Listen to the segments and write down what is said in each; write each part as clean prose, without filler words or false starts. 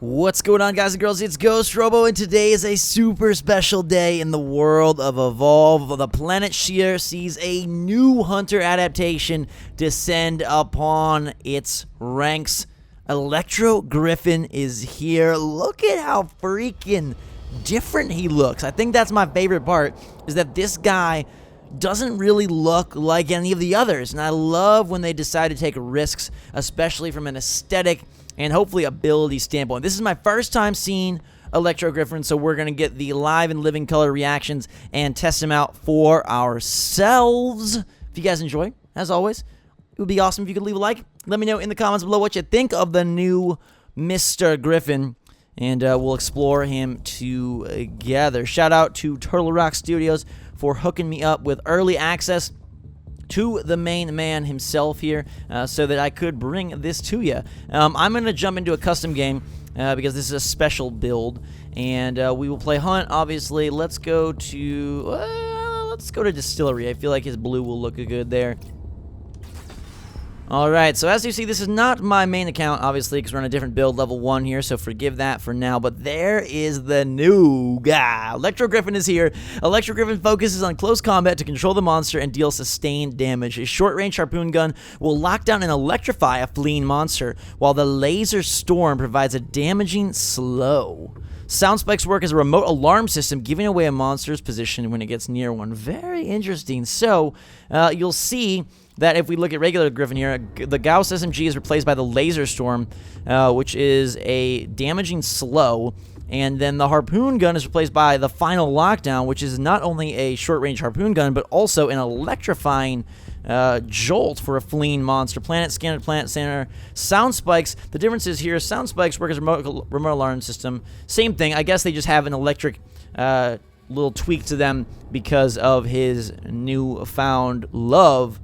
What's going on, guys and girls? It's Ghost Robo, and today is a super special day in the world of Evolve. The planet Shear sees a new Hunter adaptation descend upon its ranks. ELECTRO GRIFFIN is here. Look at how freaking different he looks. I think that's my favorite part, is that this guy doesn't really look like any of the others, and I love when they decide to take risks, especially from an aesthetic and hopefully ability standpoint. This is my first time seeing ELECTRO GRIFFIN, so we're going to get the live and living color reactions and test them out for ourselves. If you guys enjoy, as always, it would be awesome if you could leave a like. Let me know in the comments below what you think of the new Mr. Griffin, and we'll explore him together. Shout out to Turtle Rock Studios for hooking me up with early access to the main man himself here, so that I could bring this to you. I'm going to jump into a custom game because this is a special build, and we will play Hunt, obviously. Let's go to Distillery. I feel like his blue will look good there. Alright, so as you see, this is not my main account, obviously, because we're on a different build, level 1 here, so forgive that for now. But there is the new guy. ELECTRO GRIFFIN is here. ELECTRO GRIFFIN focuses on close combat to control the monster and deal sustained damage. His short-range harpoon gun will lock down and electrify a fleeing monster, while the laser storm provides a damaging slow. Sound spikes work as a remote alarm system, giving away a monster's position when it gets near one. Very interesting. So, you'll see that if we look at regular Griffin here, the Gauss SMG is replaced by the Laser Storm, which is a damaging slow, and then the Harpoon Gun is replaced by the Final Lockdown, which is not only a short-range harpoon gun, but also an electrifying jolt for a fleeing monster. Planet Scanner, Planet Center, Sound Spikes. The difference is here, Sound Spikes work as a remote alarm system. Same thing, I guess they just have an electric little tweak to them because of his newfound love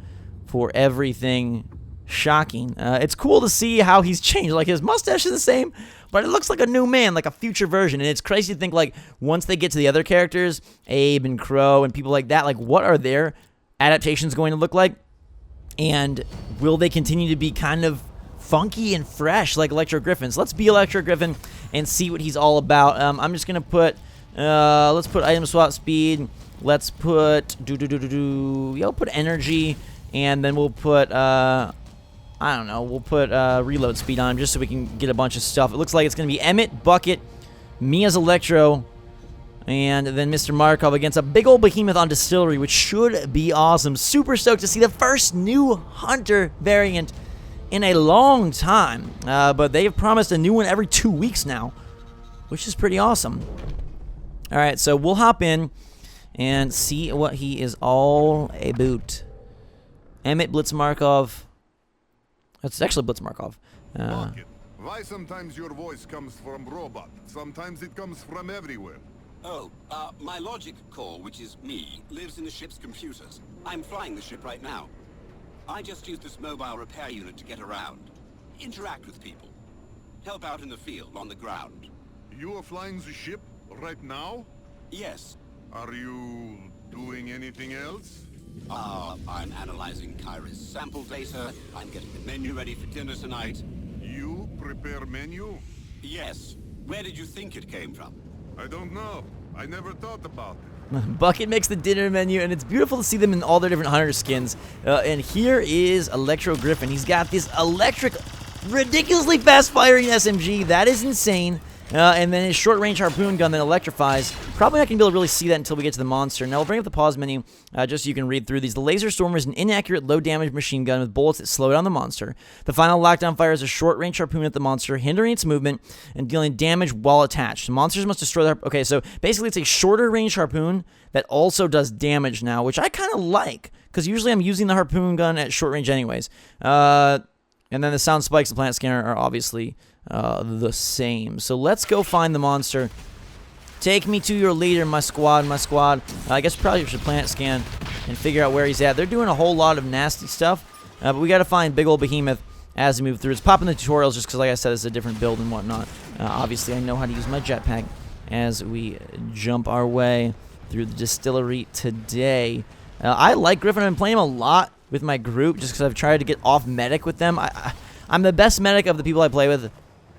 for everything shocking. It's cool to see how he's changed. Like, his mustache is the same, but it looks like a new man, like a future version. And it's crazy to think, like, once they get to the other characters, Abe and Crow and people like that, like, what are their adaptations going to look like? And will they continue to be kind of funky and fresh like ELECTRO GRIFFIN? So let's be ELECTRO GRIFFIN and see what he's all about. I'm just gonna put let's put item swap speed. Let's put we'll put energy. And then we'll put, I don't know, we'll put reload speed on him just so we can get a bunch of stuff. It looks like it's going to be Emmett, Bucket, me as Electro, and then Mr. Markov against a big old Behemoth on Distillery, which should be awesome. Super stoked to see the first new Hunter variant in a long time. But they've promised a new one every 2 weeks now, which is pretty awesome. All right, so we'll hop in and see what he is all about. Emmett Blitzmarkov. That's actually Blitzmarkov. Why sometimes your voice comes from robot? Sometimes it comes from everywhere. Oh, my logic core, which is me, lives in the ship's computers. I'm flying the ship right now. I just use this mobile repair unit to get around. Interact with people. Help out in the field, on the ground. You are flying the ship right now? Yes. Are you doing anything else? I'm analyzing Kyra's sample data. I'm getting the menu ready for dinner tonight. You prepare menu? Yes. Where did you think it came from? I don't know. I never thought about it. Bucket makes the dinner menu, and it's beautiful to see them in all their different Hunter skins. And here is ELECTRO GRIFFIN. He's got this electric, ridiculously fast-firing SMG. That is insane. And then his short-range harpoon gun that electrifies. Probably not going to be able to really see that until we get to the monster. Now, we'll bring up the pause menu just so you can read through these. The Laser Stormer is an inaccurate, low-damage machine gun with bullets that slow down the monster. The Final Lockdown fires a short-range harpoon at the monster, hindering its movement and dealing damage while attached. Monsters must destroy the... Okay, so basically it's a shorter-range harpoon that also does damage now, which I kind of like, because usually I'm using the harpoon gun at short range anyways. And then the Sound Spikes and Planet Scanner are obviously the same. So let's go find the monster. Take me to your leader, my squad, I guess probably should Planet Scan and figure out where he's at. They're doing a whole lot of nasty stuff, but we got to find big old Behemoth as we move through. It's popping the tutorials just because, like I said, it's a different build and whatnot. Obviously, I know how to use my jetpack as we jump our way through the Distillery today. I like Griffin. I've been playing him a lot with my group just because I've tried to get off medic with them. I'm the best medic of the people I play with,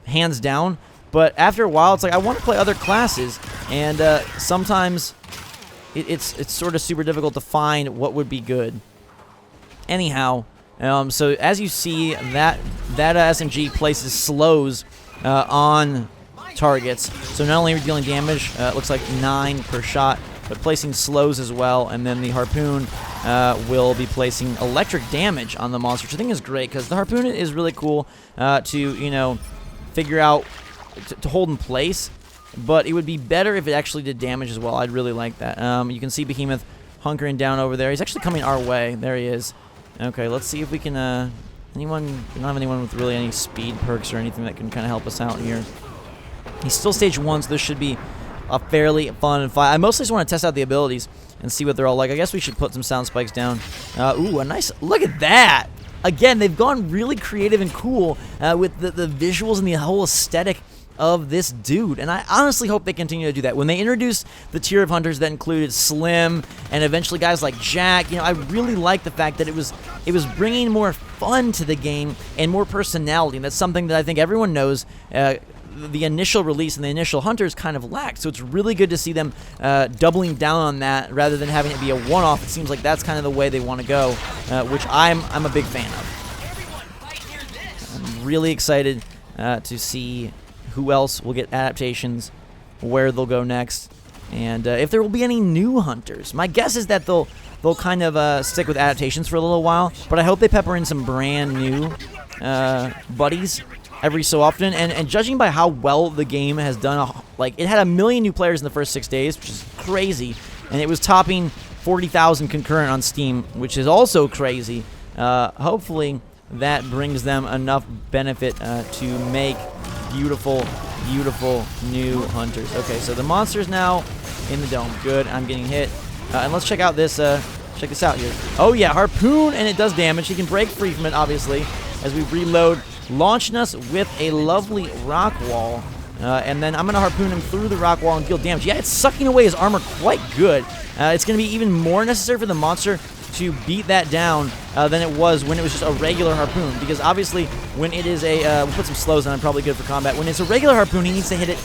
hands down, But after a while, it's like I want to play other classes, and sometimes it's sort of super difficult to find what would be good. Anyhow, so as you see, that SMG places slows on targets. So not only are we dealing damage, it looks like 9 per shot, but placing slows as well. And then the harpoon will be placing electric damage on the monster, which I think is great because the harpoon is really cool to figure out to hold in place. But it would be better if it actually did damage as well. I'd really like that. You can see Behemoth hunkering down over there. He's actually coming our way. There he is. Okay, let's see if we can. We don't have anyone with really any speed perks or anything that can kind of help us out here. He's still stage 1, so this should be a fairly fun fight. I mostly just want to test out the abilities and see what they're all like. I guess we should put some sound spikes down. Ooh, a nice look at that. Again, they've gone really creative and cool with the visuals and the whole aesthetic of this dude, and I honestly hope they continue to do that. When they introduced the tier of hunters that included Slim and eventually guys like Jack, I really like the fact that it was bringing more fun to the game and more personality, and that's something that I think everyone knows the initial release and the initial hunters kind of lacked. So it's really good to see them doubling down on that rather than having it be a one-off. It seems like that's kind of the way they want to go, which I'm a big fan of. I'm really excited to see who else will get adaptations, where they'll go next, and if there will be any new hunters. My guess is that they'll kind of stick with adaptations for a little while, but I hope they pepper in some brand new buddies every so often. And judging by how well the game has done, like it had 1 million new players in the first 6 days, which is crazy, and it was topping 40,000 concurrent on Steam, which is also crazy. Hopefully that brings them enough benefit to make beautiful new hunters. Okay, so the monster's now in the dome. Good, I'm getting hit. And let's check out this, check this out here. Oh yeah, harpoon, and it does damage. He can break free from it, obviously, as we reload, launching us with a lovely rock wall. And then I'm going to harpoon him through the rock wall and deal damage. Yeah, it's sucking away his armor quite good. It's going to be even more necessary for the monster to beat that down than it was when it was just a regular harpoon, because obviously when it is a we'll put some slows on, probably good for combat. When it's a regular harpoon, he needs to hit it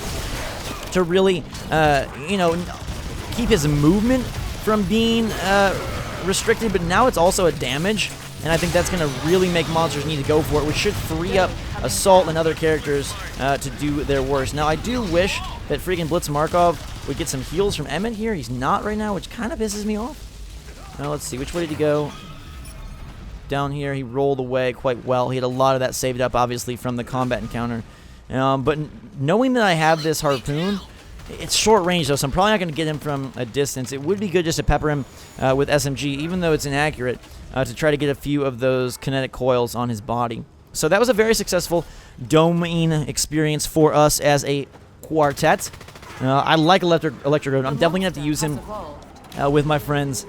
to really keep his movement from being restricted, but now it's also a damage, and I think that's going to really make monsters need to go for it, which should free up Assault and other characters to do their worst. Now I do wish that freaking Blitz Markov would get some heals from Emmett here. He's not right now, which kind of pisses me off. Now let's see, which way did he go? Down here, he rolled away quite well. He had a lot of that saved up, obviously, from the combat encounter. But knowing that I have this harpoon, it's short range, though, so I'm probably not going to get him from a distance. It would be good just to pepper him with SMG, even though it's inaccurate, to try to get a few of those kinetic coils on his body. So that was a very successful doming experience for us as a quartet. I like Electro Griffin. I'm definitely going to have to use him with my friends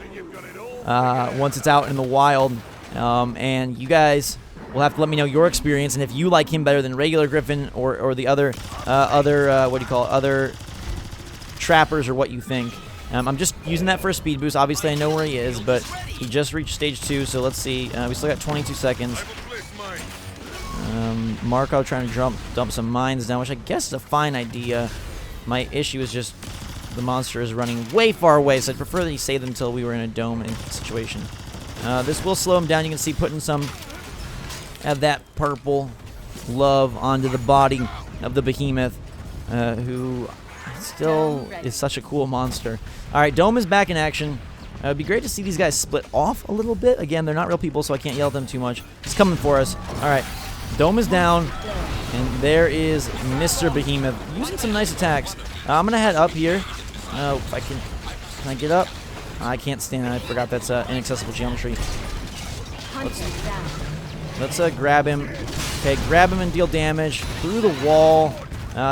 once it's out in the wild, and you guys will have to let me know your experience, and if you like him better than regular Griffin or the other other trappers, or what you think. I'm just using that for a speed boost. Obviously I know where he is, but he just reached stage 2, so let's see. We still got 22 seconds. Marco trying to dump some mines down, which I guess is a fine idea. My issue is just the monster is running way far away, so I'd prefer that he save them until we were in a dome situation. This will slow him down. You can see putting some of that purple love onto the body of the Behemoth, who still is such a cool monster. Alright, dome is back in action. It would be great to see these guys split off a little bit. Again, they're not real people, so I can't yell at them too much. He's coming for us. Alright, dome is down, and there is Mr. Behemoth using some nice attacks. I'm going to head up here. If I can I get up? I can't stand it. I forgot that's inaccessible geometry. Let's grab him. Okay, grab him and deal damage through the wall.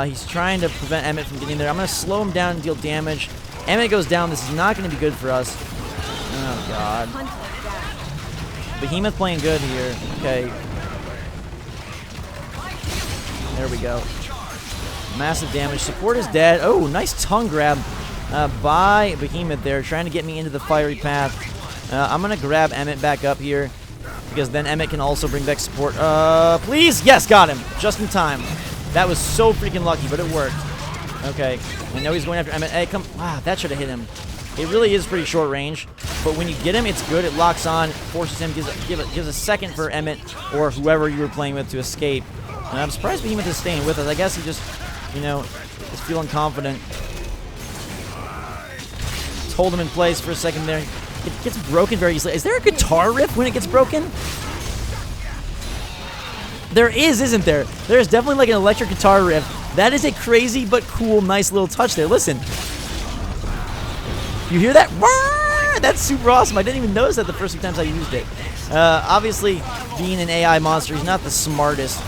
He's trying to prevent Emmett from getting there. I'm going to slow him down and deal damage. Emmett goes down. This is not going to be good for us. Oh, God. Behemoth playing good here. Okay. There we go. Massive damage. Support is dead. Oh, nice tongue grab by Behemoth there, trying to get me into the fiery path. I'm going to grab Emmett back up here, because then Emmett can also bring back support. Please! Yes, got him. Just in time. That was so freaking lucky, but it worked. Okay, I know he's going after Emmett. Hey, come. Wow, that should have hit him. It really is pretty short range, but when you get him, it's good. It locks on, forces him, gives a second for Emmett or whoever you were playing with to escape. And I'm surprised Behemoth is staying with us. I guess he just, you know, is feeling confident. Let's hold him in place for a second there. It gets broken very easily. Is there a guitar riff when it gets broken? There is, isn't there? There's definitely like an electric guitar riff. That is a crazy but cool, nice little touch there. Listen. You hear that? That's super awesome. I didn't even notice that the first few times I used it. Obviously, being an AI monster, he's not the smartest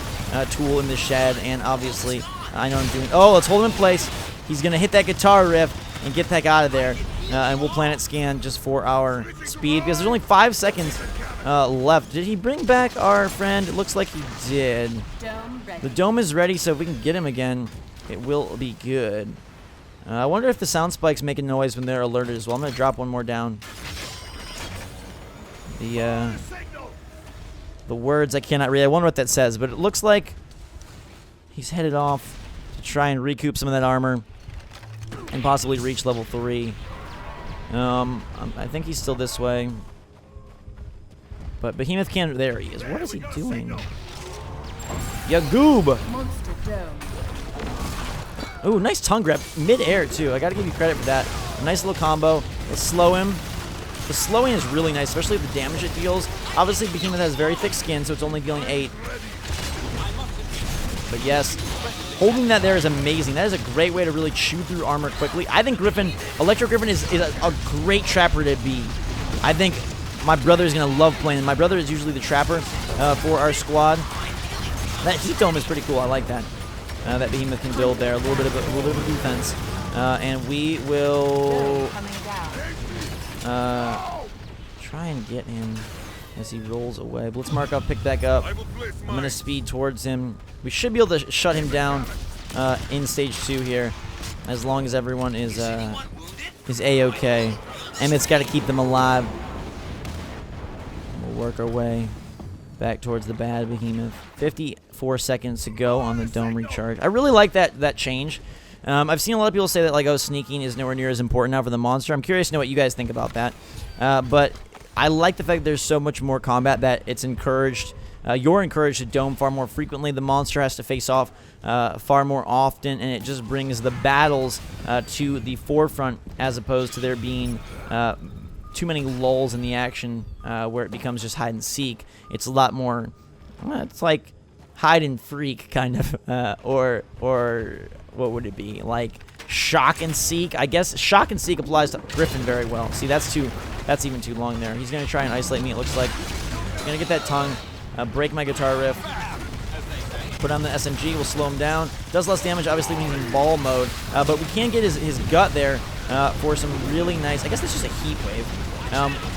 tool in the shed, and obviously, I know what I'm doing. Oh, let's hold him in place. He's going to hit that guitar riff and get the heck out of there. And we'll planet scan just for our speed, because there's only 5 seconds left. Did he bring back our friend? It looks like he did. The dome is ready, so if we can get him again, it will be good. I wonder if the sound spikes make a noise when they're alerted as well. I'm going to drop one more down. The words I cannot read. I wonder what that says, but it looks like he's headed off to try and recoup some of that armor and possibly reach level 3. I think he's still this way. But Behemoth can't. There he is. What is he doing? Ya goob! Ooh, nice tongue grab. Mid-air, too. I gotta give you credit for that. A nice little combo. Let's slow him. The slowing is really nice, especially with the damage it deals. Obviously, Behemoth has very thick skin, so it's only dealing 8. But yes, holding that there is amazing. That is a great way to really chew through armor quickly. I think Electro Griffin is a great trapper to be. I think my brother is going to love playing. My brother is usually the trapper for our squad. That heat dome is pretty cool. I like that. That Behemoth can build there. A little bit of a defense. And we will try and get him as he rolls away. Blitzmarkov pick back up. I'm going to speed towards him. We should be able to shut him down in stage 2 here, as long as everyone is A-okay. Emmett's got to keep them alive. We'll work our way back towards the bad Behemoth. 54 seconds to go on the dome recharge. I really like that change. I've seen a lot of people say that, like, oh, sneaking is nowhere near as important now for the monster. I'm curious to know what you guys think about that. But I like the fact that there's so much more combat that it's encouraged. You're encouraged to dome far more frequently. The monster has to face off far more often, and it just brings the battles to the forefront, as opposed to there being too many lulls in the action where it becomes just hide and seek. It's a lot more. It's like hide and freak kind of, or what would it be, like shock and seek? I guess shock and seek applies to Griffin very well. See, that's even too long there. He's gonna try and isolate me. It looks like he's gonna get that tongue, break my guitar riff, put on the SMG. We'll slow him down. Does less damage, obviously, when he's in ball mode, but we can get his gut there for some really nice. I guess that's just a heat wave.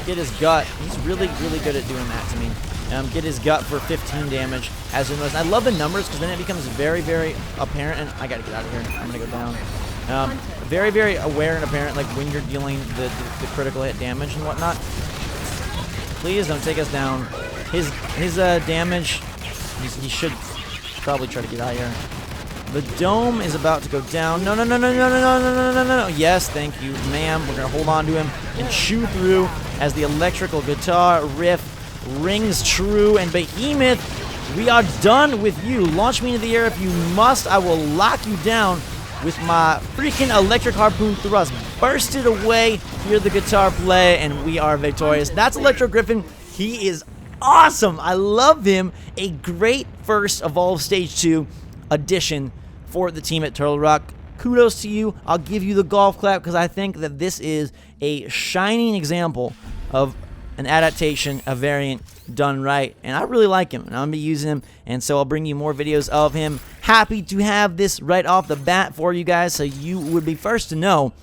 Get his gut. He's really good at doing that to me. Get his gut for 15 damage as we notice. I love the numbers because then it becomes very apparent. And I gotta get out of here. I'm gonna go down. Very aware and apparent, like when you're dealing the critical hit damage and whatnot. Please don't take us down. His damage. He should probably try to get out of here. The dome is about to go down. No. Yes, thank you, ma'am. We're gonna hold on to him and chew through as the electrical guitar riff rings true. And Behemoth, we are done with you. Launch me into the air if you must. I will lock you down with my freaking electric harpoon thrust. Burst it away. Hear the guitar play, and we are victorious. That's Electro Griffin. He is awesome. I love him. A great first Evolve Stage 2 addition for the team at Turtle Rock. Kudos to you. I'll give you the golf clap because I think that this is a shining example of an adaptation, a variant done right, and I really like him, and I'm gonna be using him, and so I'll bring you more videos of him. Happy to have this right off the bat for you guys, so you would be first to know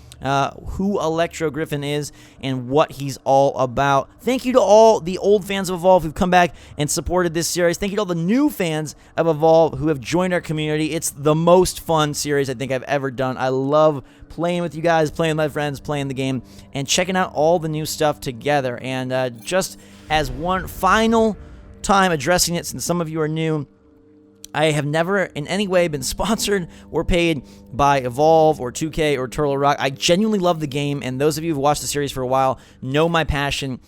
who Electro Griffin is and what he's all about. Thank you to all the old fans of Evolve who've come back and supported this series. Thank you to all the new fans of Evolve who have joined our community. It's the most fun series I think I've ever done. I love playing with you guys, playing with my friends, playing the game, and checking out all the new stuff together. And just as one final time addressing it, since some of you are new, I have never in any way been sponsored or paid by Evolve or 2K or Turtle Rock. I genuinely love the game, and those of you who've watched the series for a while know my passion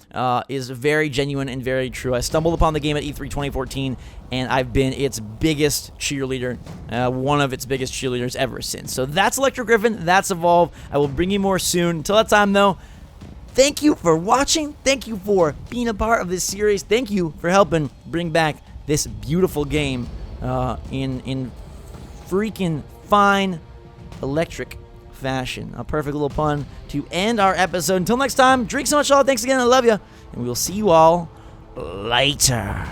is very genuine and very true. I stumbled upon the game at E3 2014, and I've been its biggest cheerleader, one of its biggest cheerleaders ever since. So that's Electro Griffin, that's Evolve. I will bring you more soon. Until that time, though, thank you for watching. Thank you for being a part of this series. Thank you for helping bring back this beautiful game in freaking fine electric fashion. A perfect little pun to end our episode. Until next time, drink so much, all. Thanks again. I love you. And we will see you all later.